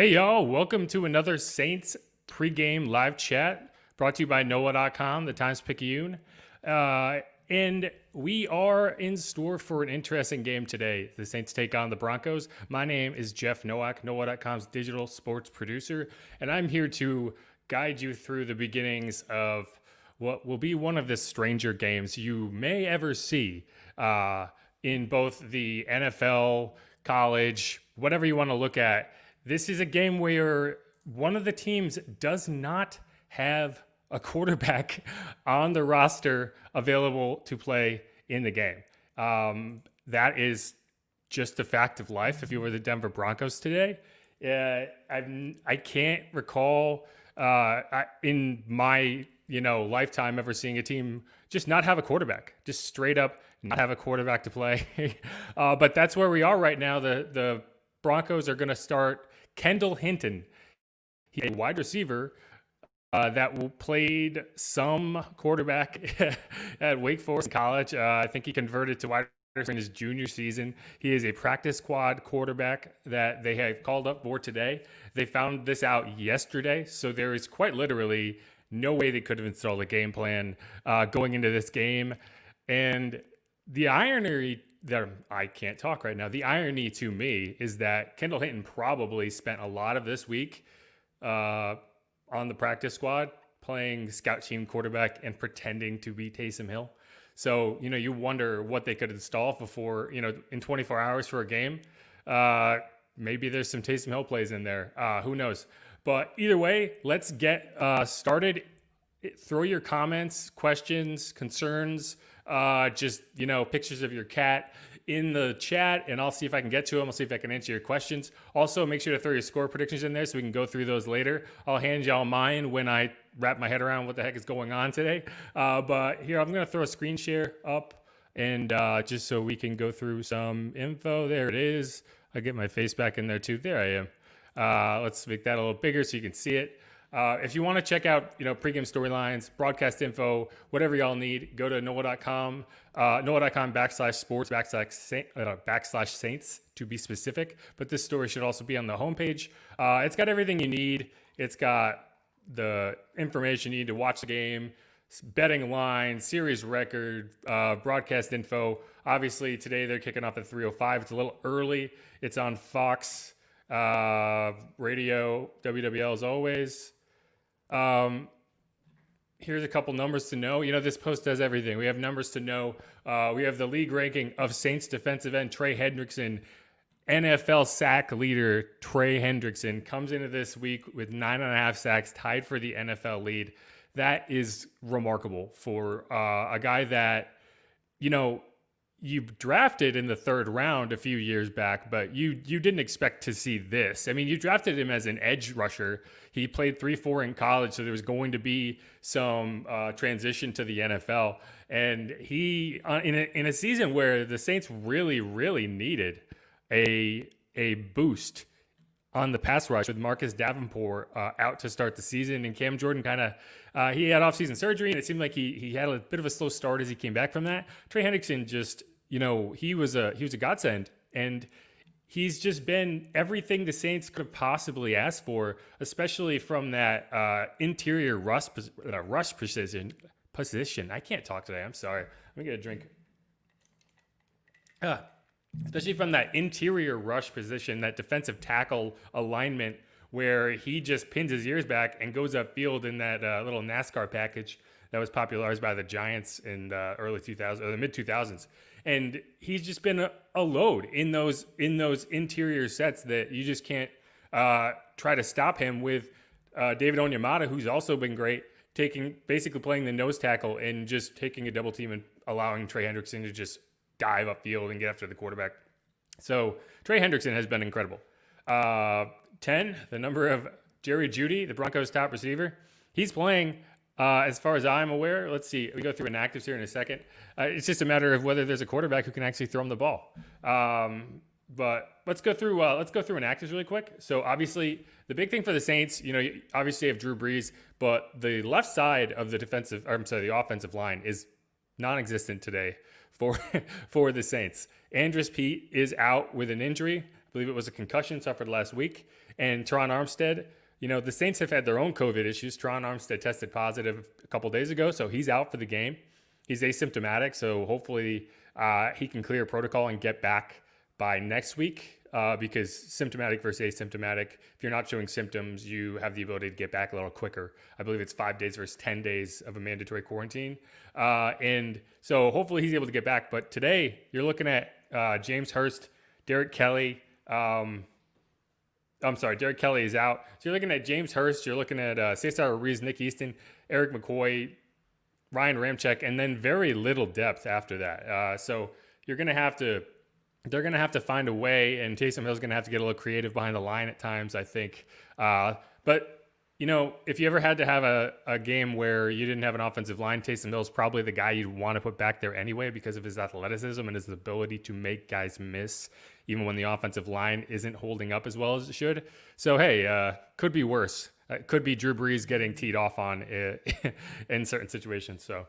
Hey, y'all. Welcome to another Saints pregame live chat brought to you by NOLA.com, the Times-Picayune. And we are in store for an interesting game today. The Saints take on the Broncos. My name is Jeff Nowak, NOLA.com's digital sports producer, and I'm here to guide you through the beginnings of what will be one of the stranger games you may ever see in both the NFL, college, whatever you want to look at. This is a game where one of the teams does not have a quarterback on the roster available to play in the game. That is just a fact of life. If you were the Denver Broncos today, I can't recall in my lifetime ever seeing a team just not have a quarterback, just straight up not have a quarterback to play. But that's where we are right now. The Broncos are going to start Kendall Hinton. He's a wide receiver that played some quarterback at Wake Forest in college. I think he converted to wide receiver in his junior season. He is a practice squad quarterback that they have called up for today. They found this out yesterday, so there is quite literally no way they could have installed a game plan going into this game. And the irony that I can't talk right now. The irony to me is that Kendall Hinton probably spent a lot of this week on the practice squad playing scout team quarterback and pretending to be Taysom Hill. So, you wonder what they could install before, in 24 hours for a game. Maybe there's some Taysom Hill plays in there. Who knows? But either way, let's get started. Throw your comments, questions, concerns, pictures of your cat in the chat, and I'll see if I can get to them. I'll see if I can answer your questions. Also, make sure to throw your score predictions in there so we can go through those later. I'll hand y'all mine when I wrap my head around what the heck is going on today. But here, I'm going to throw a screen share up, and just so we can go through some info. There it is. I'll get my face back in there too. There I am. Let's make that a little bigger so you can see it. If you want to check out, pregame storylines, broadcast info, whatever y'all need, go to NOLA.com, NOLA.com/sports /Saints to be specific. But this story should also be on the homepage. It's got everything you need. It's got the information you need to watch the game, betting line, series record, broadcast info. Obviously, today they're kicking off at 3:05. It's a little early. It's on Fox radio, WWL as always. Here's a couple numbers to know. This post does everything. We have numbers to know. We have the league ranking of Saints defensive end Trey Hendrickson. NFL sack leader Trey Hendrickson comes into this week with 9.5 sacks, tied for the NFL lead. That is remarkable for a guy that, you drafted in the third round a few years back, but you didn't expect to see this. I mean, you drafted him as an edge rusher. He played 3-4 in college, so there was going to be some transition to the NFL. And he, in a season where the Saints really, really needed a boost on the pass rush with Marcus Davenport out to start the season, and Cam Jordan he had offseason surgery, and it seemed like he had a bit of a slow start as he came back from that. Trey Hendrickson just, he was a godsend, and he's just been everything the Saints could have possibly asked for, especially from that interior rush position. I can't talk today. I'm sorry. Let me get a drink. Especially from that interior rush position, that defensive tackle alignment where he just pins his ears back and goes upfield in that little NASCAR package that was popularized by the Giants in the early 2000s or the mid 2000s. And he's just been a load in those interior sets that you just can't try to stop him with David Onyemata, who's also been great, basically playing the nose tackle and just taking a double team and allowing Trey Hendrickson to just dive upfield and get after the quarterback. So Trey Hendrickson has been incredible. 10, the number of Jerry Jeudy, the Broncos' top receiver. He's playing, as far as I'm aware. Let's see. We go through inactives here in a second. It's just a matter of whether there's a quarterback who can actually throw him the ball. But let's go through inactives really quick. So obviously, the big thing for the Saints, obviously have Drew Brees, but the left side of the offensive line is non-existent today for the Saints. Andrus Peat is out with an injury. I believe it was a concussion suffered last week. And Teron Armstead, the Saints have had their own COVID issues. Teron Armstead tested positive a couple days ago, so he's out for the game. He's asymptomatic, so hopefully he can clear protocol and get back by next week because symptomatic versus asymptomatic, if you're not showing symptoms, you have the ability to get back a little quicker. I believe it's 5 days versus 10 days of a mandatory quarantine. And so hopefully he's able to get back. But today you're looking at James Hurst, Derek Kelly. Derek Kelly is out. So you're looking at James Hurst. You're looking at Cesar Ruiz, Nick Easton, Eric McCoy, Ryan Ramczyk, and then very little depth after that. So they're going to have to find a way, and Taysom Hill's going to have to get a little creative behind the line at times, I think. But if you ever had to have a game where you didn't have an offensive line, Taysom Hill's probably the guy you'd want to put back there anyway because of his athleticism and his ability to make guys miss, even when the offensive line isn't holding up as well as it should. So, hey, could be worse. It could be Drew Brees getting teed off on in certain situations. So,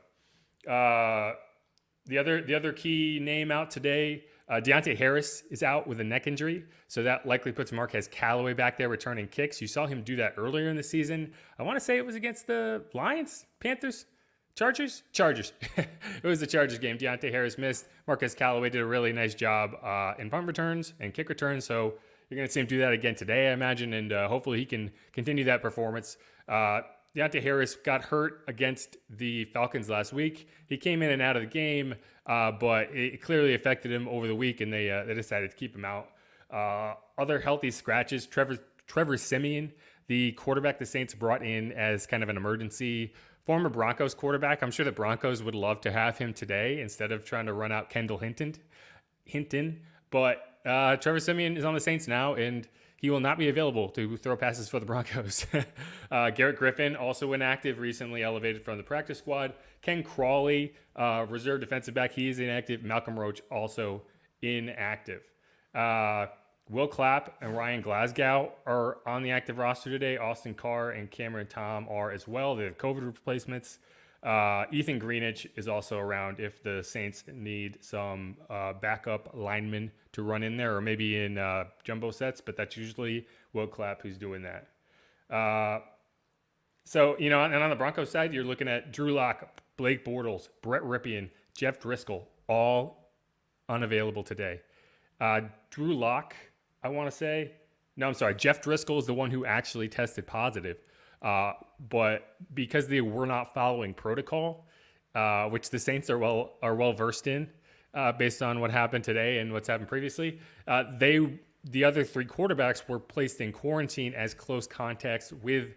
the other key name out today, Deontay Harris is out with a neck injury, so that likely puts Marquez Callaway back there returning kicks. You saw him do that earlier in the season. I want to say it was against the Lions, Panthers, Chargers. It was the Chargers game. Deontay Harris missed. Marquez Callaway did a really nice job in punt returns and kick returns, so you're going to see him do that again today, I imagine, and hopefully he can continue that performance. Deontay Harris got hurt against the Falcons last week. He came in and out of the game, but it clearly affected him over the week, and they decided to keep him out. Other healthy scratches, Trevor Siemian, the quarterback the Saints brought in as kind of an emergency, former Broncos quarterback. I'm sure the Broncos would love to have him today instead of trying to run out Kendall Hinton. But Trevor Siemian is on the Saints now, and he will not be available to throw passes for the Broncos. Garrett Griffin, also inactive, recently elevated from the practice squad. Ken Crawley, reserve defensive back, he is inactive. Malcolm Roach, also inactive. Will Clapp and Ryan Glasgow are on the active roster today. Austin Carr and Cameron Tom are as well. They have COVID replacements. Ethan Greenidge is also around if the Saints need some backup linemen to run in there, or maybe in jumbo sets, but that's usually Will Clapp who's doing that. And on the Broncos side, you're looking at Drew Lock, Blake Bortles, Brett Ripien, Jeff Driscoll, all unavailable today. Drew Lock, Jeff Driscoll is the one who actually tested positive. But because they were not following protocol, which the Saints are well versed in, based on what happened today and what's happened previously, the other three quarterbacks were placed in quarantine as close contacts with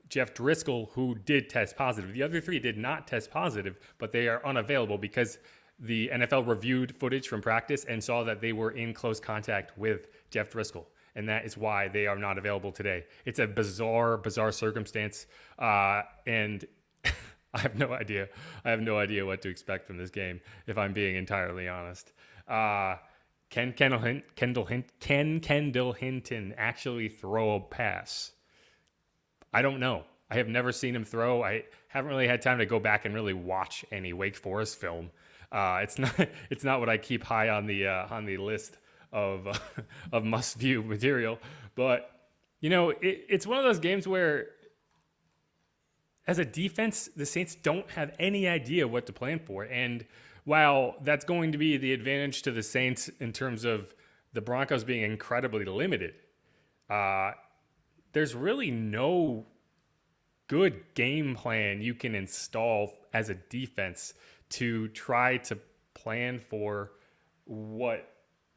Jeff Driscoll, who did test positive. The other three did not test positive, but they are unavailable because the NFL reviewed footage from practice and saw that they were in close contact with Jeff Driscoll. And that is why they are not available today. It's a bizarre kendall and I have no idea. I have no idea what to expect from this game, if I'm being entirely honest. Can Kendall Hinton actually throw a pass? I don't know. I have never seen him throw. I haven't really had time to go back and really watch any Wake Forest film. It's not what I keep high on the list of must-view material. But, it's one of those games where, as a defense, the Saints don't have any idea what to plan for. And while that's going to be the advantage to the Saints in terms of the Broncos being incredibly limited, there's really no good game plan you can install as a defense to try to plan for what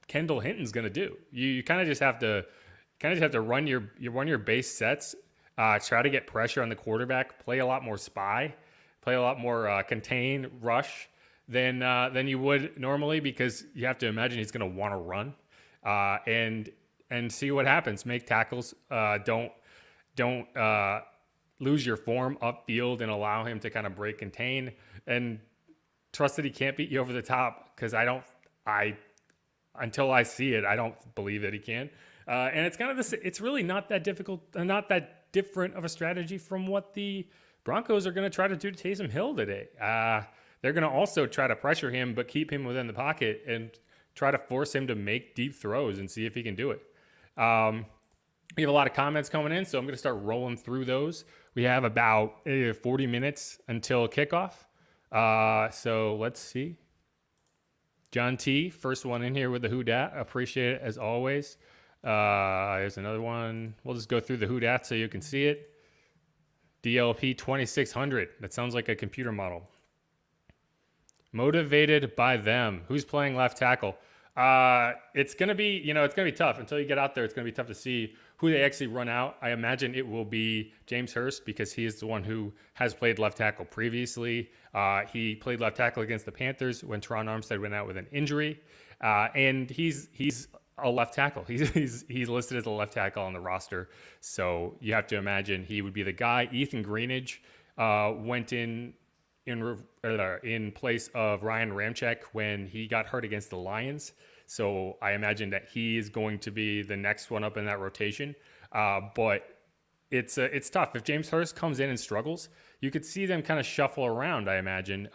Kendall Hinton's going to do. You kind of just have to run your base sets, try to get pressure on the quarterback, play a lot more spy, play a lot more contain, rush than you would normally, because you have to imagine he's going to want to run and see what happens. Make tackles. Don't lose your form upfield and allow him to kind of break contain, and trust that he can't beat you over the top, because until I see it, I don't believe that he can. And it's kind of it's really not that difficult, not that different of a strategy from what the Broncos are going to try to do to Taysom Hill today. They're going to also try to pressure him, but keep him within the pocket and try to force him to make deep throws and see if he can do it. We have a lot of comments coming in, so I'm going to start rolling through those. We have about 40 minutes until kickoff. So let's see. John T, first one in here with the Who Dat. Appreciate it as always. Here's another one. We'll just go through the Who Dat so you can see it. DLP 2600. That sounds like a computer model. Motivated by them. Who's playing left tackle? It's gonna be, it's gonna be tough until you get out there. It's gonna be tough to see who they actually run out. I imagine it will be James Hurst because he is the one who has played left tackle previously. He played left tackle against the Panthers when Teron Armstead went out with an injury, and he's a left tackle. He's listed as a left tackle on the roster, so you have to imagine he would be the guy. Ethan Greenidge went in place of Ryan Ramczyk when he got hurt against the Lions. So I imagine that he is going to be the next one up in that rotation. But it's tough. If James Hurst comes in and struggles, you could see them kind of shuffle around, I imagine.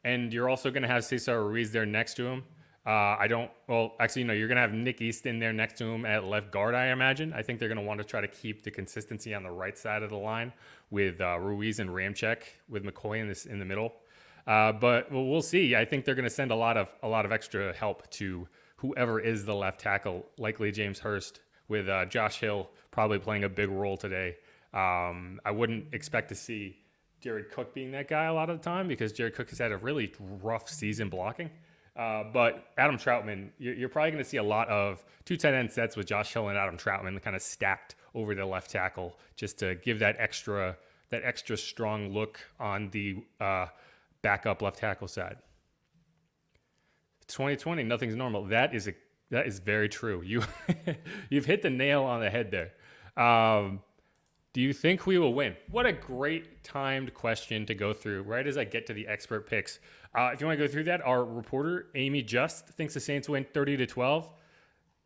And you're also going to have Cesar Ruiz there next to him. You're going to have Nick Easton there next to him at left guard, I imagine. I think they're going to want to try to keep the consistency on the right side of the line with Ruiz and Ramczyk with McCoy in the middle. But we'll see. I think they're going to send a lot of extra help to whoever is the left tackle, likely James Hurst, with Josh Hill probably playing a big role today. I wouldn't expect to see Jared Cook being that guy a lot of the time because Jared Cook has had a really rough season blocking. But Adam Troutman, you're probably going to see a lot of 2 tight end sets with Josh Hill and Adam Troutman kind of stacked over the left tackle just to give that extra strong look on the backup left tackle side. 2020, nothing's normal. That is very true. You've hit the nail on the head there. Do you think we will win? What a great timed question to go through right as I get to the expert picks. If you want to go through that, our reporter, Amy Just, thinks the Saints win 30-12.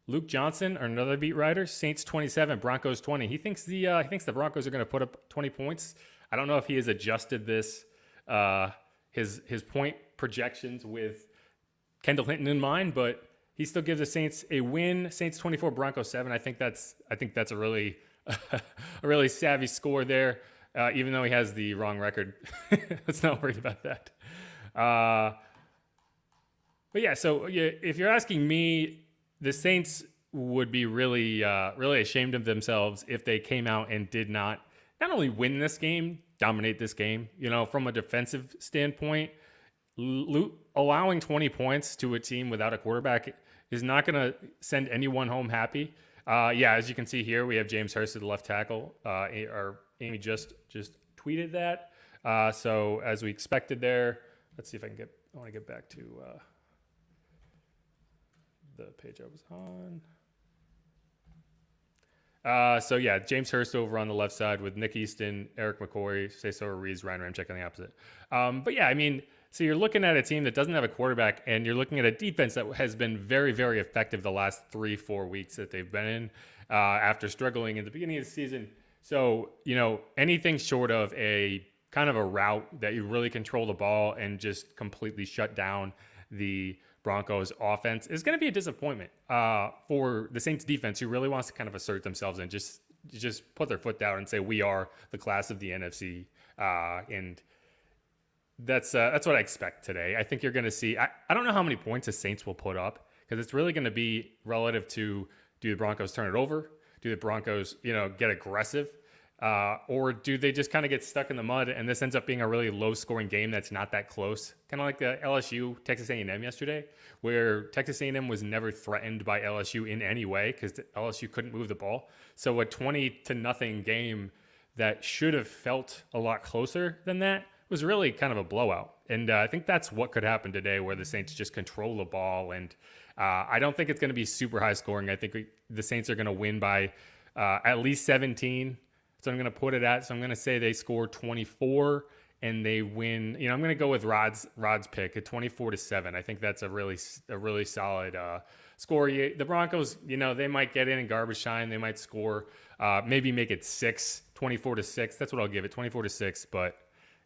Luke Johnson, another beat writer, Saints 27, Broncos 20. He thinks the Broncos are going to put up 20 points. I don't know if he has adjusted this his point projections with Kendall Hinton in mind, but he still gives the Saints a win. Saints 24, Broncos 7. I think that's a really a really savvy score there, even though he has the wrong record. Let's not worry about that. But yeah, so if you're asking me, the Saints would be really ashamed of themselves if they came out and did not only win this game, dominate this game. From a defensive standpoint, allowing 20 points to a team without a quarterback is not going to send anyone home happy. As you can see here, we have James Hurst at the left tackle. Amy just tweeted that. So as we expected there, let's see if I want to get back to the page I was on. James Hurst over on the left side with Nick Easton, Eric McCoy, Cesar Ruiz, Ryan Ramczyk on the opposite. So you're looking at a team that doesn't have a quarterback, and you're looking at a defense that has been very, very effective the last 3-4 weeks that they've been in after struggling in the beginning of the season. So, anything short of a kind of a route that you really control the ball and just completely shut down the Broncos offense is going to be a disappointment for the Saints defense, who really wants to kind of assert themselves and just put their foot down and say, we are the class of the NFC. And that's what I expect today. I think you're going to see, I don't know how many points the Saints will put up, because it's really going to be relative to, do the Broncos turn it over? Do the Broncos, get aggressive? Or do they just kind of get stuck in the mud and this ends up being a really low-scoring game that's not that close? Kind of like the LSU Texas A&M yesterday, where Texas A&M was never threatened by LSU in any way because LSU couldn't move the ball. So a 20-0 game that should have felt a lot closer than that was really kind of a blowout. And I think that's what could happen today, where the Saints just control the ball. And I don't think it's going to be super high scoring. I think the Saints are going to win by at least 17. So I'm going to put it at, so I'm going to say they score 24 and they win. I'm going to go with Rod's pick at 24-7. I think that's a really solid score. The Broncos, they might get in garbage time. They might score, maybe make it 24-6. That's what I'll give it, 24-6. But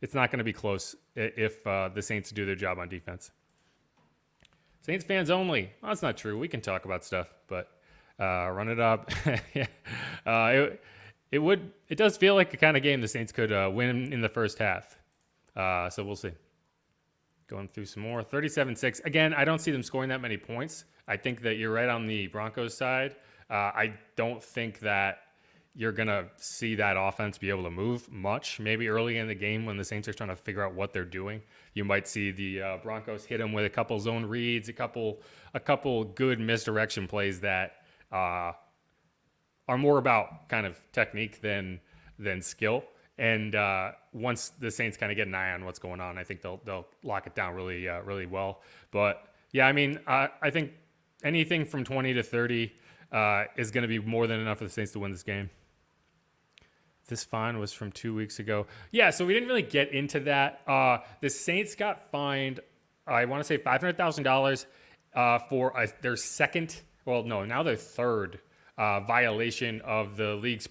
it's not going to be close if the Saints do their job on defense. Saints fans only. Well, that's not true. We can talk about stuff, but Run it up. Yeah. It does feel like a kind of game the Saints could win in the first half. So we'll see. Going through some more. 37-6. Again, I don't see them scoring that many points. I think that you're right on the Broncos side. I don't think that you're going to see that offense be able to move much. Maybe early in the game when the Saints are trying to figure out what they're doing, you might see the Broncos hit them with a couple zone reads, a couple good misdirection plays that are more about kind of technique than skill. And once the Saints kind of get an eye on what's going on, I think they'll lock it down really well. But yeah, I mean, I think anything from 20 to 30 is going to be more than enough for the Saints to win this game. This fine was from 2 weeks ago. Yeah, so we didn't really get into that. The Saints got fined, I want to say $500,000 for their second, well, no, now their third violation of the league's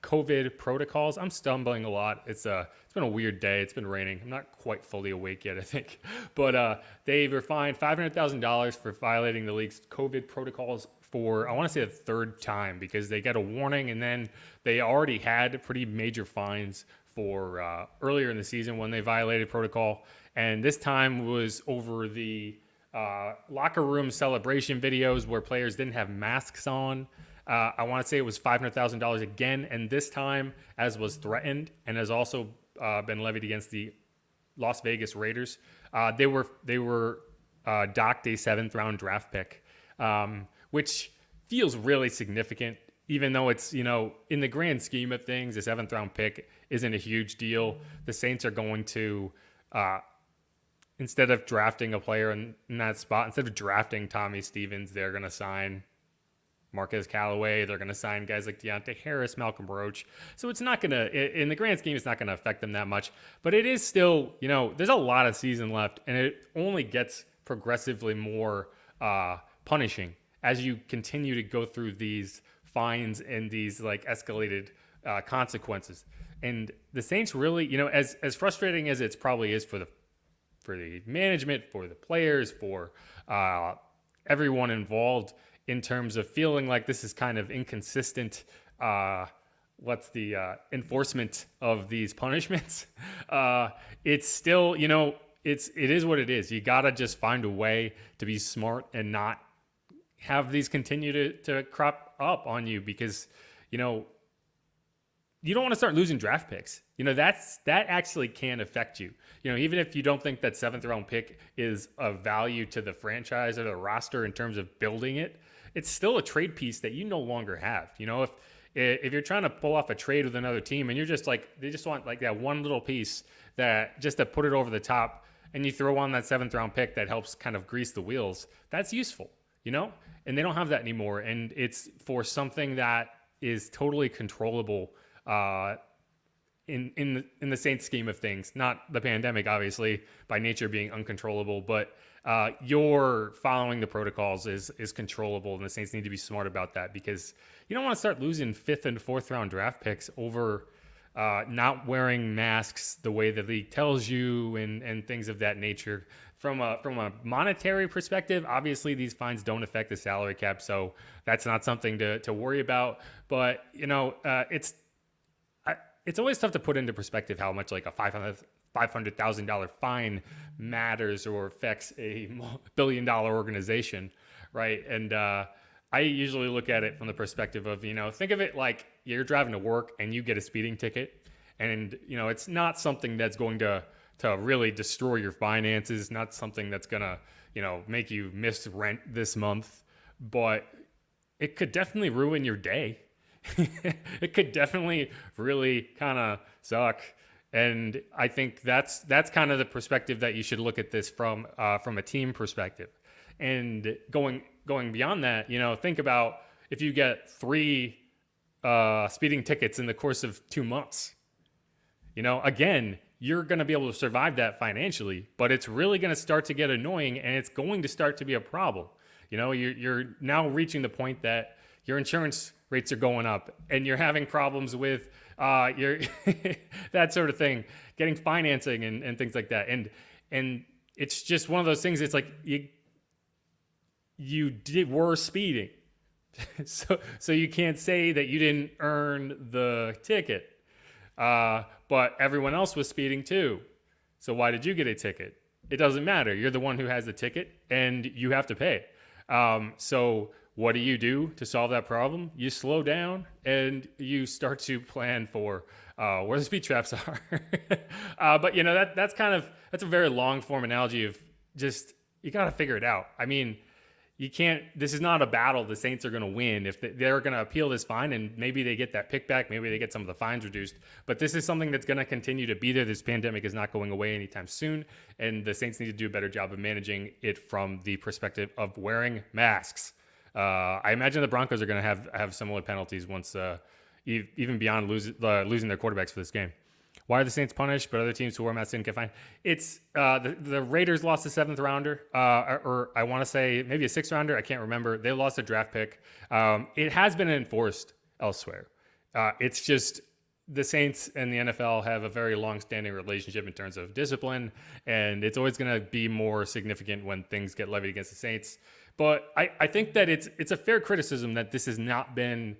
COVID protocols. I'm stumbling a lot. It's been a weird day. It's been raining. I'm not quite fully awake yet, I think. But they were fined $500,000 for violating the league's COVID protocols for, I want to say, the third time, because they got a warning and then they already had pretty major fines for earlier in the season when they violated protocol. And this time was over the locker room celebration videos where players didn't have masks on. I want to say it was $500,000 again, and this time, as was threatened and has also been levied against the Las Vegas Raiders, they were docked a 7th-round draft pick, which feels really significant, even though it's, in the grand scheme of things, a 7th-round pick isn't a huge deal. The Saints are going to, instead of drafting a player in that spot, instead of drafting Tommy Stevens, they're going to sign Marquez Callaway. They're going to sign guys like Deontay Harris, Malcolm Roach. So it's not going to, in the grand scheme, it's not going to affect them that much. But it is still, there's a lot of season left, and it only gets progressively more punishing as you continue to go through these fines and these like escalated consequences. And the Saints really, as frustrating as it probably is for the management, for the players, for everyone involved, in terms of feeling like this is kind of inconsistent, what's the enforcement of these punishments? It's still, it is what it is. You gotta just find a way to be smart and not have these continue to crop up on you, because, you don't want to start losing draft picks. That actually can affect you. Even if you don't think that 7th-round pick is of value to the franchise or the roster in terms of building it, it's still a trade piece that you no longer have. If you're trying to pull off a trade with another team and you're just like, they just want like that one little piece that just to put it over the top, and you throw on that 7th-round pick that helps kind of grease the wheels, that's useful, and they don't have that anymore. And it's for something that is totally controllable in the Saints scheme of things, not the pandemic, obviously, by nature being uncontrollable, but your following the protocols is controllable, and the Saints need to be smart about that, because you don't want to start losing 5th and 4th-round draft picks over not wearing masks the way the league tells you and things of that nature. From a monetary perspective, obviously these fines don't affect the salary cap, so that's not something to worry about. But it's always tough to put into perspective how much like a $500,000 fine matters or affects a billion-dollar organization, right? And I usually look at it from the perspective of, think of it like you're driving to work and you get a speeding ticket, and it's not something that's going to really destroy your finances, not something that's gonna make you miss rent this month, but it could definitely ruin your day. It could definitely really kind of suck. And I think that's kind of the perspective that you should look at this from a team perspective. And going beyond that, think about if you get 3 speeding tickets in the course of 2 months. Again, you're going to be able to survive that financially, but it's really going to start to get annoying, and it's going to start to be a problem. You're now reaching the point that your insurance rates are going up, and you're having problems with your that sort of thing, getting financing and things like that. And it's just one of those things. It's like you were speeding, So you can't say that you didn't earn the ticket. But everyone else was speeding too. So why did you get a ticket? It doesn't matter. You're the one who has the ticket and you have to pay. So what do you do to solve that problem? You slow down and you start to plan for where the speed traps are. But that's a very long form analogy of just, you got to figure it out. I mean, you can't, this is not a battle the Saints are going to win. If they're going to appeal this fine and maybe they get that pick back, maybe they get some of the fines reduced, but this is something that's going to continue to be there. This pandemic is not going away anytime soon, and the Saints need to do a better job of managing it from the perspective of wearing masks. I imagine the Broncos are going to have similar penalties once, even beyond losing their quarterbacks for this game. Why are the Saints punished, but other teams who wear masks didn't get fined? It's the Raiders lost a 7th rounder, or I want to say maybe a 6th rounder. I can't remember. They lost a draft pick. It has been enforced elsewhere. It's just the Saints and the NFL have a very long-standing relationship in terms of discipline, and it's always going to be more significant when things get levied against the Saints. But I think that it's a fair criticism that this has not been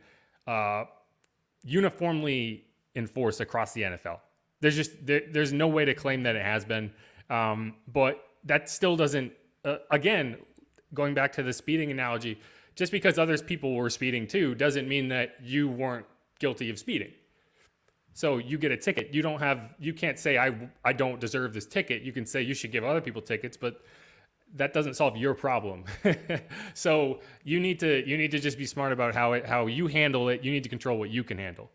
uniformly enforced across the NFL. There's no way to claim that it has been, but that still doesn't. Again, going back to the speeding analogy, just because other people were speeding too doesn't mean that you weren't guilty of speeding. So you get a ticket. You can't say I don't deserve this ticket. You can say you should give other people tickets, but that doesn't solve your problem. So you need to just be smart about how you handle it. You need to control what you can handle.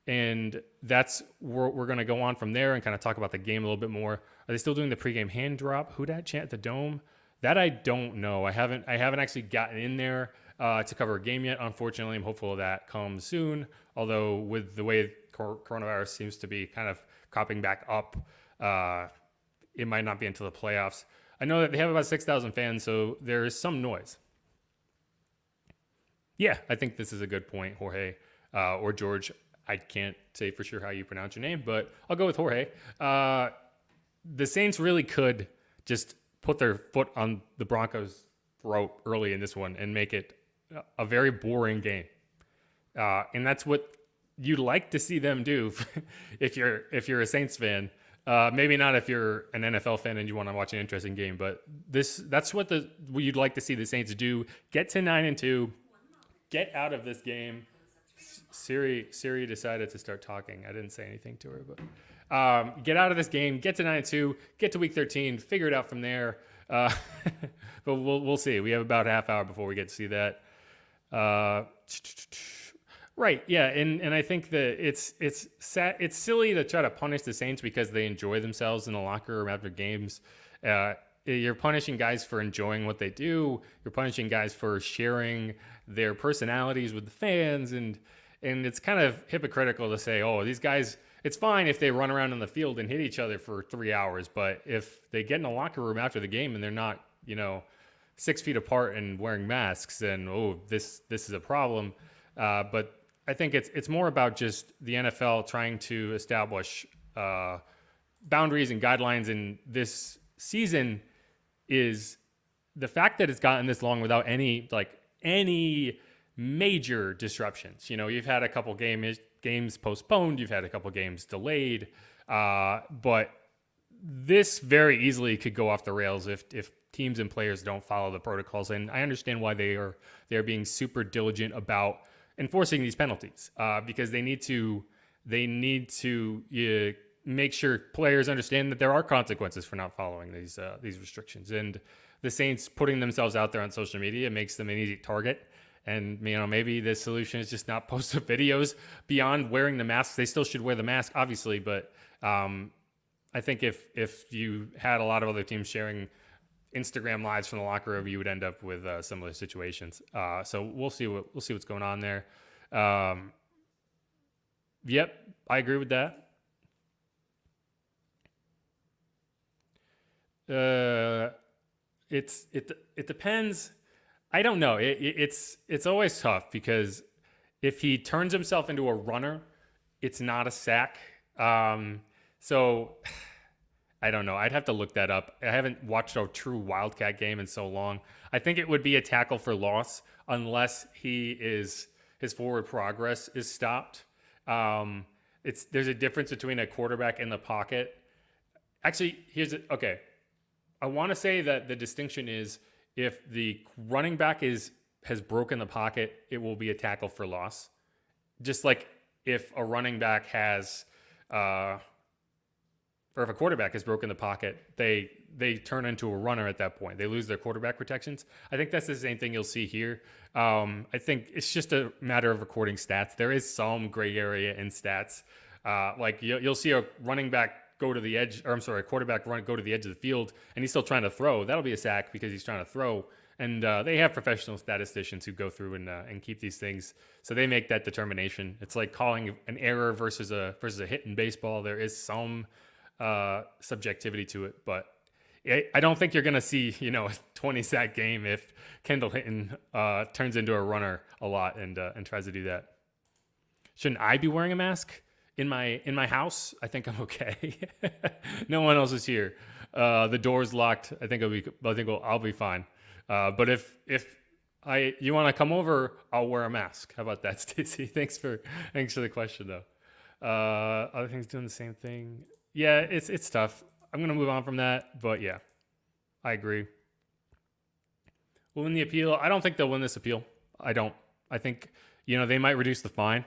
And that's where we're going to go on from there and kind of talk about the game a little bit more. Are they still doing the pregame hand drop? Who dat chant at the Dome? That I don't know. I haven't actually gotten in there to cover a game yet. Unfortunately, I'm hopeful that comes soon. Although with the way coronavirus seems to be kind of cropping back up, it might not be until the playoffs. I know that they have about 6,000 fans, so there is some noise. Yeah, I think this is a good point, Jorge or George. I can't say for sure how you pronounce your name, but I'll go with Jorge. The Saints really could just put their foot on the Broncos' throat early in this one and make it a very boring game. And that's what you'd like to see them do if you're a Saints fan. Maybe not if you're an NFL fan and you want to watch an interesting game, but that's what you'd like to see the Saints do. Get to 9-2, get out of this game. Siri decided to start talking. I didn't say anything to her, but get out of this game, get to 9-2, get to week 13, figure it out from there. But we'll see. We have about a half hour before we get to see that. Right, yeah, and I think that it's silly to try to punish the Saints because they enjoy themselves in the locker room after games. You're punishing guys for enjoying what they do. You're punishing guys for sharing their personalities with the fans, and it's kind of hypocritical to say, oh, these guys, it's fine if they run around on the field and hit each other for 3 hours, but if they get in the locker room after the game and they're not, 6 feet apart and wearing masks, then this is a problem. But I think it's more about just the NFL trying to establish boundaries and guidelines in this season. Is the fact that it's gotten this long without any major disruptions. You've had a couple games postponed, you've had a couple games delayed, but this very easily could go off the rails if teams and players don't follow the protocols. And I understand why they are being super diligent about enforcing these penalties, because they need to make sure players understand that there are consequences for not following these restrictions. And the Saints putting themselves out there on social media makes them an easy target. And maybe the solution is just not post the videos beyond wearing the masks. They still should wear the mask, obviously, but I think if you had a lot of other teams sharing Instagram lives from the locker room, you would end up with similar situations. So we'll see what's going on there. Yep, I agree with that. It depends. I don't know. It's always tough because if he turns himself into a runner, it's not a sack. So I don't know. I'd have to look that up. I haven't watched a true Wildcat game in so long. I think it would be a tackle for loss unless his forward progress is stopped. There's a difference between a quarterback in the pocket. Actually, okay. I want to say that the distinction is if the running back has broken the pocket, it will be a tackle for loss. Just like if a running back has or if a quarterback has broken the pocket, they turn into a runner at that point. They lose their quarterback protections. I think that's the same thing you'll see here. I think it's just a matter of recording stats. There is some gray area in stats. Like you'll see a running back go to the edge, or I'm sorry, a quarterback go to the edge of the field, and he's still trying to throw. That'll be a sack because he's trying to throw. And they have professional statisticians who go through and keep these things, so they make that determination. It's like calling an error versus a hit in baseball. There is some subjectivity to it, but I don't think you're going to see a 20 sack game if Kendall Hinton turns into a runner a lot and tries to do that. Shouldn't I be wearing a mask in my house? I think I'm okay. No one else is here. The door's locked. I think I'll be fine. But if you want to come over, I'll wear a mask. How about that, Stacy? Thanks for the question though. Other things doing the same thing. Yeah, it's tough. I'm gonna move on from that, but yeah, I agree. We'll win the appeal. I don't think they'll win this appeal. I don't. I think they might reduce the fine.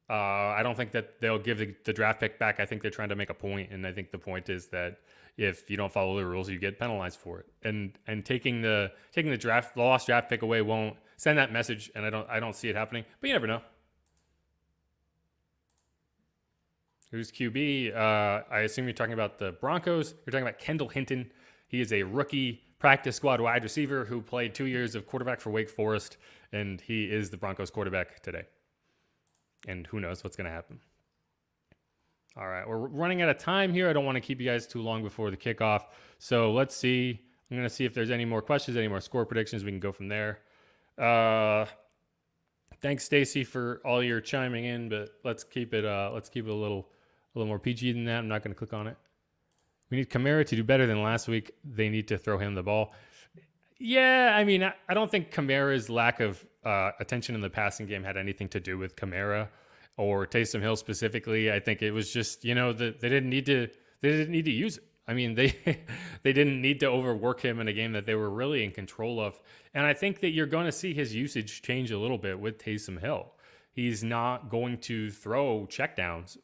I don't think that they'll give the draft pick back. I think they're trying to make a point, and I think the point is that if you don't follow the rules, you get penalized for it. And taking the lost draft pick away won't send that message, and I don't see it happening. But you never know. Who's QB? I assume you're talking about the Broncos. You're talking about Kendall Hinton. He is a rookie practice squad wide receiver who played 2 years of quarterback for Wake Forest, and he is the Broncos quarterback today. And who knows what's going to happen. All right, we're running out of time here. I don't want to keep you guys too long before the kickoff. So let's see. I'm going to see if there's any more questions, any more score predictions. We can go from there. Thanks, Stacy, for all your chiming in, but let's keep it a little more PG than that. I'm not going to click on it. We need Kamara to do better than last week. They need to throw him the ball. Yeah, I mean, I don't think Kamara's lack of attention in the passing game had anything to do with Kamara or Taysom Hill specifically. I think it was just, they didn't need to use it. I mean, they didn't need to overwork him in a game that they were really in control of. And I think that you're going to see his usage change a little bit with Taysom Hill. He's not going to throw checkdowns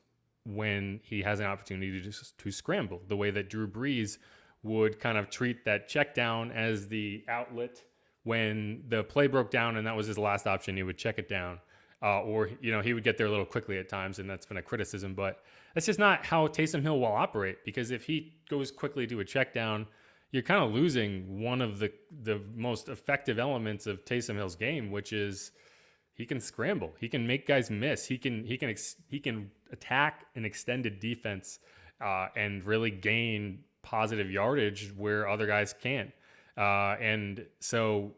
when he has an opportunity to scramble, the way that Drew Brees would kind of treat that check down as the outlet when the play broke down and that was his last option. He would check it down, or he would get there a little quickly at times, and that's been a criticism. But that's just not how Taysom Hill will operate, because if he goes quickly to a check down, you're kind of losing one of the most effective elements of Taysom Hill's game, which is he can scramble. He can make guys miss. He can attack an extended defense and really gain positive yardage where other guys can't. And so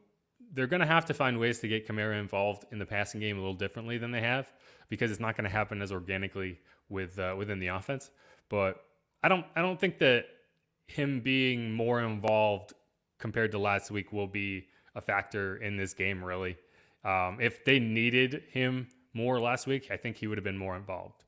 they're going to have to find ways to get Kamara involved in the passing game a little differently than they have, because it's not going to happen as organically within the offense. But I don't think that him being more involved compared to last week will be a factor in this game, really. If they needed him more last week, I think he would have been more involved.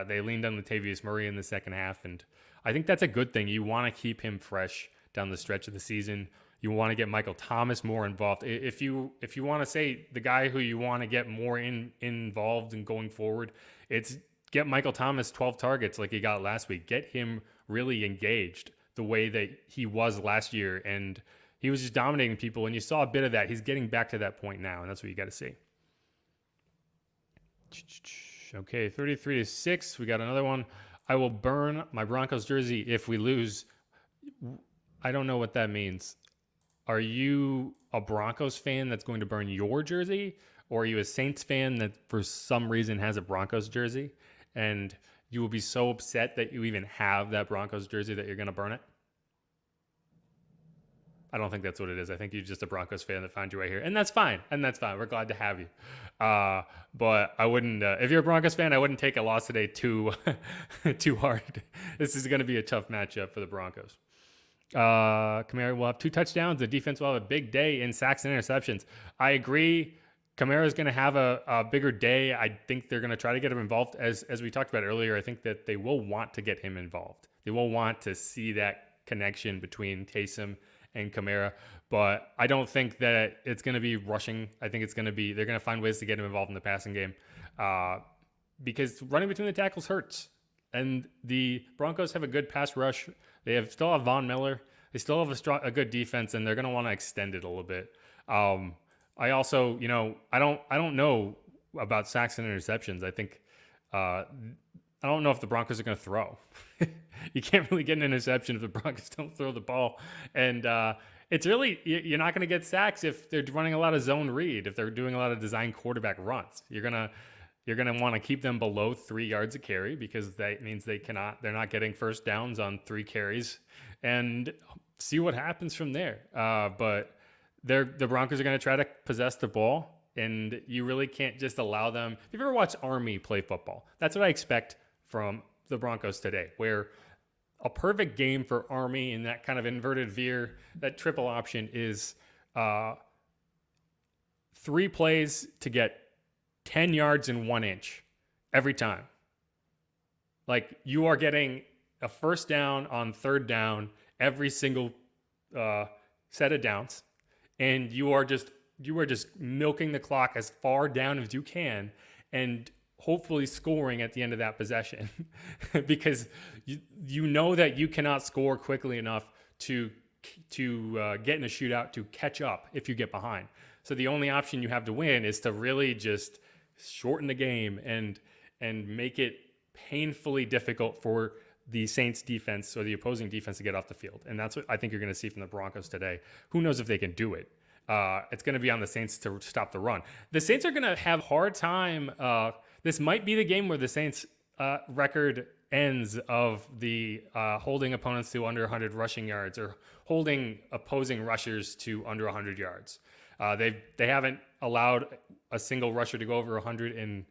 They leaned on Latavius Murray in the second half, and I think that's a good thing. You want to keep him fresh down the stretch of the season. You want to get Michael Thomas more involved. If you want to say the guy who you want to get more involved in going forward, it's get Michael Thomas 12 targets like he got last week. Get him really engaged the way that he was last year, and he was just dominating people, and you saw a bit of that. He's getting back to that point now, and that's what you got to see. Okay, 33-6. We got another one. I will burn my Broncos jersey if we lose. I don't know what that means. Are you a Broncos fan that's going to burn your jersey? Or are you a Saints fan that for some reason has a Broncos jersey? And you will be so upset that you even have that Broncos jersey that you're going to burn it? I don't think that's what it is. I think you're just a Broncos fan that found you right here. And that's fine. We're glad to have you. But I wouldn't, if you're a Broncos fan, I wouldn't take a loss today too hard. This is going to be a tough matchup for the Broncos. Kamara will have 2 touchdowns. The defense will have a big day in sacks and interceptions. I agree. Kamara is going to have a bigger day. I think they're going to try to get him involved. As we talked about earlier, I think that they will want to get him involved. They will want to see that connection between Taysom and Kamara, but I don't think that it's going to be rushing. I think they're going to find ways to get him involved in the passing game because running between the tackles hurts. And the Broncos have a good pass rush. They still have Von Miller. They still have a good defense, and they're going to want to extend it a little bit. I also, I don't know about sacks and interceptions. I think I don't know if the Broncos are going to throw. You can't really get an interception if the Broncos don't throw the ball. And it's really, you're not going to get sacks if they're running a lot of zone read, if they're doing a lot of design quarterback runs. You're going to want to keep them below 3 yards a carry because that means they're not getting first downs on 3 carries, and see what happens from there. But the Broncos are going to try to possess the ball, and you really can't just allow them. If you've ever watched Army play football, that's what I expect from the Broncos today, where a perfect game for Army in that kind of inverted veer, that triple option is 3 plays to get 10 yards in 1 inch every time. Like, you are getting a first down on 3rd down every single set of downs, and you are just milking the clock as far down as you can, and hopefully scoring at the end of that possession because you know that you cannot score quickly enough to get in a shootout to catch up if you get behind. So the only option you have to win is to really just shorten the game and make it painfully difficult for the Saints defense or the opposing defense to get off the field. And that's what I think you're going to see from the Broncos today. Who knows if they can do it? It's going to be on the Saints to stop the run. The Saints are going to have a hard time. This might be the game where the Saints record ends of the holding opponents to under 100 rushing yards or holding opposing rushers to under 100 yards. They haven't allowed a single rusher to go over 100 in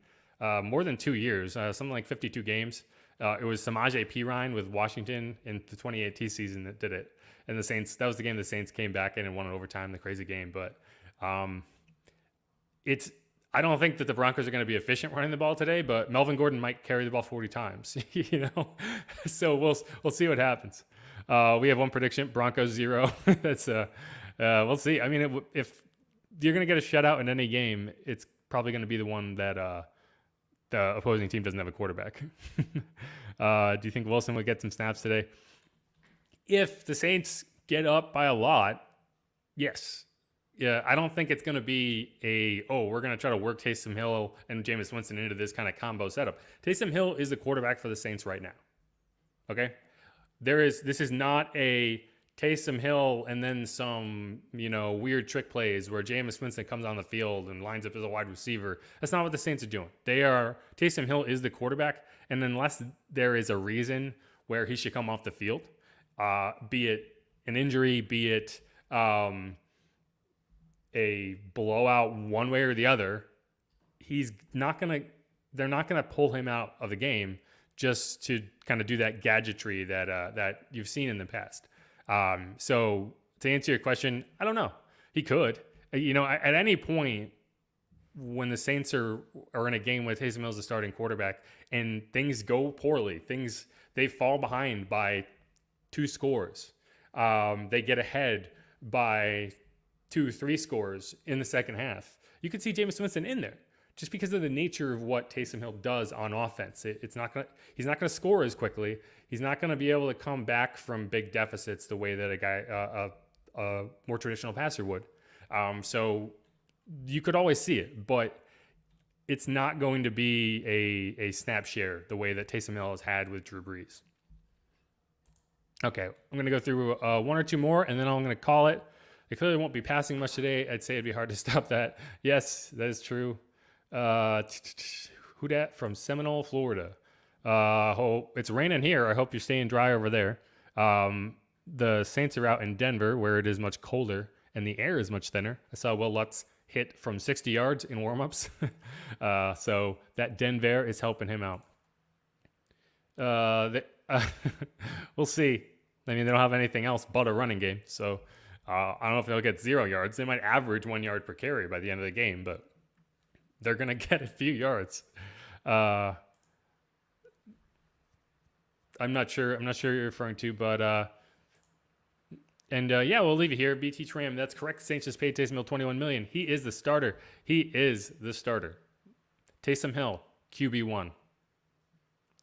more than 2 years, something like 52 games. It was Samaje Perine with Washington in the 2018 season that did it. And the Saints, that was the game the Saints came back in and won in overtime, the crazy game. But I don't think that the Broncos are going to be efficient running the ball today, but Melvin Gordon might carry the ball 40 times, So we'll see what happens. We have one prediction: Broncos 0. That's we'll see. I mean, if you're going to get a shutout in any game, it's probably going to be the one that the opposing team doesn't have a quarterback. Do you think Wilson will get some snaps today? If the Saints get up by a lot, yes. Yeah, I don't think it's going to be we're going to try to work Taysom Hill and Jameis Winston into this kind of combo setup. Taysom Hill is the quarterback for the Saints right now. Okay? This is not a Taysom Hill and then some, weird trick plays where Jameis Winston comes on the field and lines up as a wide receiver. That's not what the Saints are doing. Taysom Hill is the quarterback, and unless there is a reason where he should come off the field, be it an injury, be it a blowout one way or the other, they're not gonna pull him out of the game just to kind of do that gadgetry that you've seen in the past. So to answer your question, I don't know. He could. At any point when the Saints are in a game with Taysom Hill as the starting quarterback and things go poorly, they fall behind by 2 scores. They get ahead by 2-3 scores in the second half. You could see Jameis Winston in there just because of the nature of what Taysom Hill does on offense. He's not going to score as quickly. He's not going to be able to come back from big deficits the way that a more traditional passer would. So you could always see it, but it's not going to be a snap share the way that Taysom Hill has had with Drew Brees. Okay, I'm going to go through 1 or 2 more, and then I'm going to call it. They clearly won't be passing much today. I'd say it'd be hard to stop that. Yes, that is true. Who dat from Seminole, Florida? It's raining here. I hope you're staying dry over there. the Saints are out in Denver, where it is much colder and the air is much thinner. I saw Will Lutz hit from 60 yards in warmups. So that Denver is helping him out. We'll see. I mean, they don't have anything else but a running game. So I don't know if they'll get 0 yards. They might average 1 yard per carry by the end of the game, but they're going to get a few yards. I'm not sure you're referring to, but yeah, we'll leave it here. BT Tram, that's correct. Saints just paid Taysom Hill $21 million. He is the starter. Taysom Hill, QB1.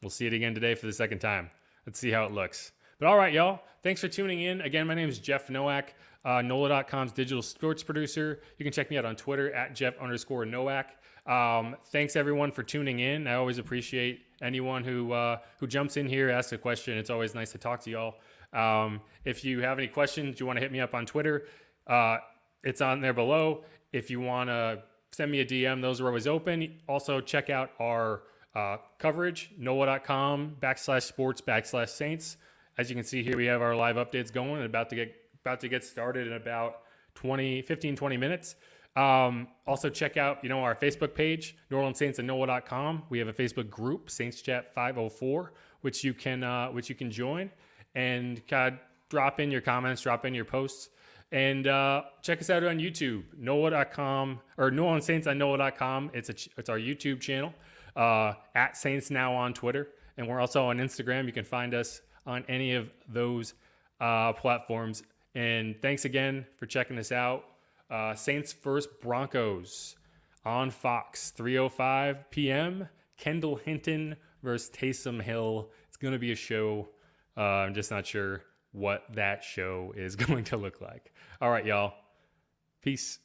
We'll see it again today for the second time. Let's see how it looks. But all right, y'all. Thanks for tuning in. Again, my name is Jeff Nowak, NOLA.com's digital sports producer. You can check me out on Twitter at Jeff_Nowak. Thanks everyone for tuning in. I always appreciate anyone who jumps in here, asks a question. It's always nice to talk to y'all. If you have any questions, you want to hit me up on Twitter, it's on there below. If you want to send me a DM, those are always open. Also, check out our coverage, NOLA.com/sports/Saints. As you can see here, we have our live updates going and about to get started in about 15-20 minutes. Also check out, our Facebook page, New Orleans Saints and NOLA.com. We have a Facebook group, Saints Chat 504, which you can join and drop in your comments, drop in your posts, and check us out on YouTube, NOLA.com or New Orleans Saints on NOLA.com. It's our YouTube channel, at Saints Now on Twitter, and we're also on Instagram. You can find us on any of those platforms. And thanks again for checking us out. Saints versus Broncos on Fox, 3:05 p.m. Kendall Hinton versus Taysom Hill. It's going to be a show. I'm just not sure what that show is going to look like. All right, y'all. Peace.